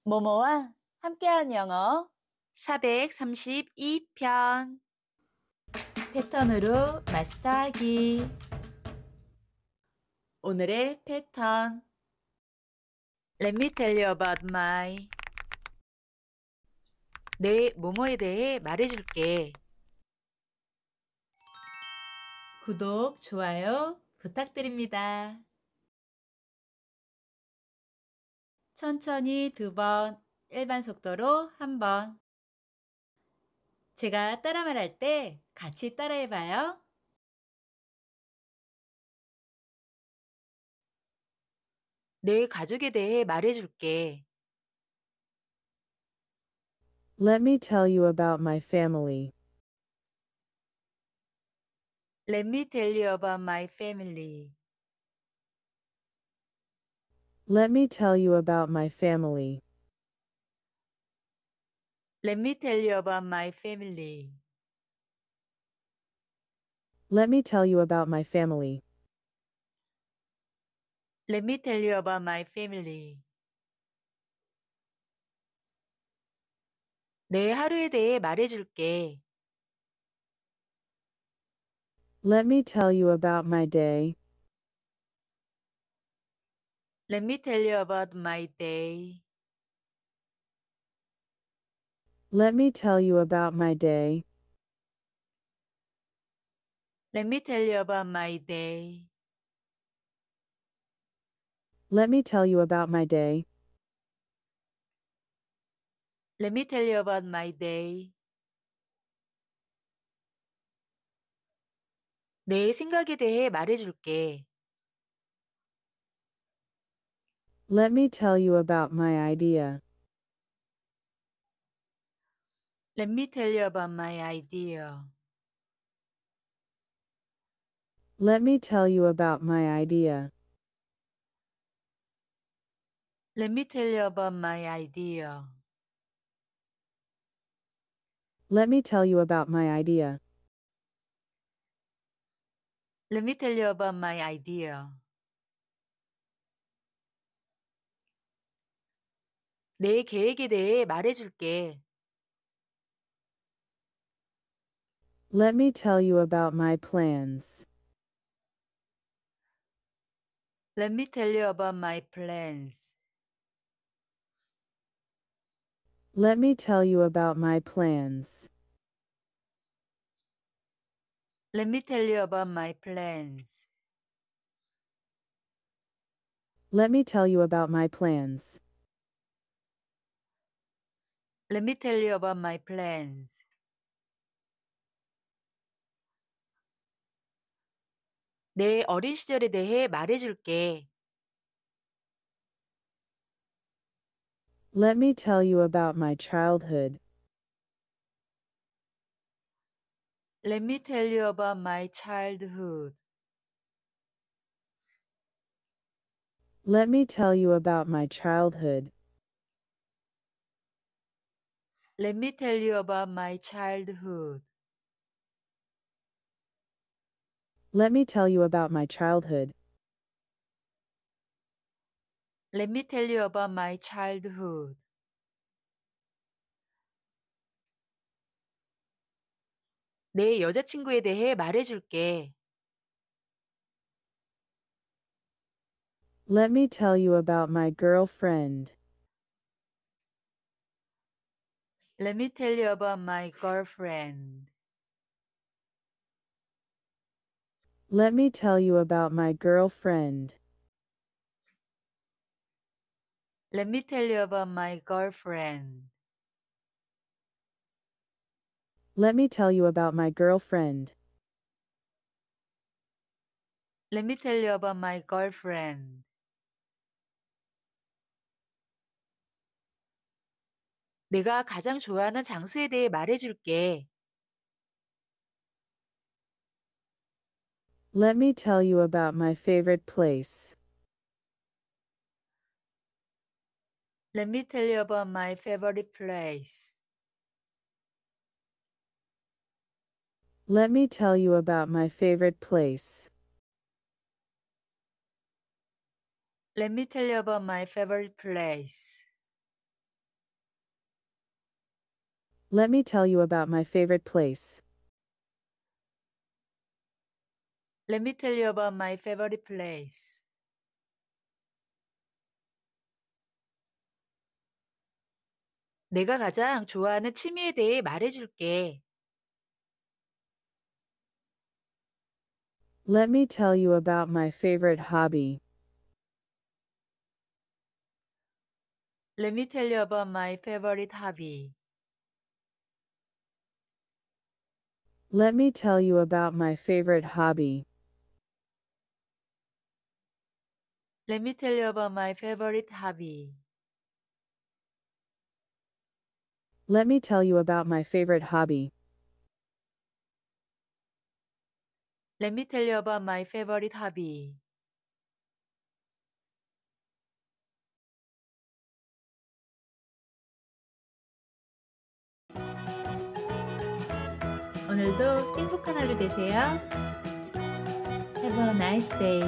모모와 함께한 영어 432편 패턴으로 마스터하기. 오늘의 패턴. Let me tell you about my 내 뭐뭐에 대해 말해줄게. 구독, 좋아요 부탁드립니다. 천천히 2번, 일반 속도로 1번. 제가 따라 말할 때 같이 따라해봐요. 내 가족에 대해 말해줄게. Let me tell you about my family. Let me tell you about my family. Let me tell you about my family. Let me tell you about my family. Let me tell you about my family. Let me tell you about my family. 내 하루에 대해 말해줄게. Let me tell you about my day. Let me tell you about my day. Let me tell you about my day. Let me tell you about my day. Let me tell you about my day. Let me tell you about my day. 내 생각에 대해 말해줄게. Let me tell you about my idea. Let me tell you about my idea. Let me tell you about my idea. Let me tell you about my idea. Let me tell you about my idea. Let me tell you about my idea. 내 계획에 대해 말해줄게. Let me tell you about my plans. Let me tell you about my plans. Let me tell you about my plans. Let me tell you about my plans. Let me tell you about my plans. Let me tell you about my plans. 내 어린 시절에 대해 말해줄게. Let me tell you about my childhood. Let me tell you about my childhood. Let me tell you about my childhood. Let me tell you about my childhood. Let me tell you about my childhood. Let me tell you about my childhood. 내 여자친구에 대해 말해줄게. Let me tell you about my girlfriend. Let me tell you about my girlfriend. Let me tell you about my girlfriend. Let me tell you about my girlfriend. Let me tell you about my girlfriend. Let me tell you about my girlfriend. 내가 가장 좋아하는 장소에 대해 말해줄게. Let me tell you about my favorite place. Let me tell you about my favorite place. Let me tell you about my favorite place. Let me tell you about my favorite place. Let me tell you about my favorite place. Let me tell you about my favorite place. 내가 가장 좋아하는 취미에 대해 말해줄게. Let me tell you about my favorite hobby. Let me tell you about my favorite hobby. Let me tell you about my favorite hobby. Let me tell you about my favorite hobby. Let me tell you about my favorite hobby. Let me tell you about my favorite hobby. 오늘도 행복한 하루 되세요. Have a nice day.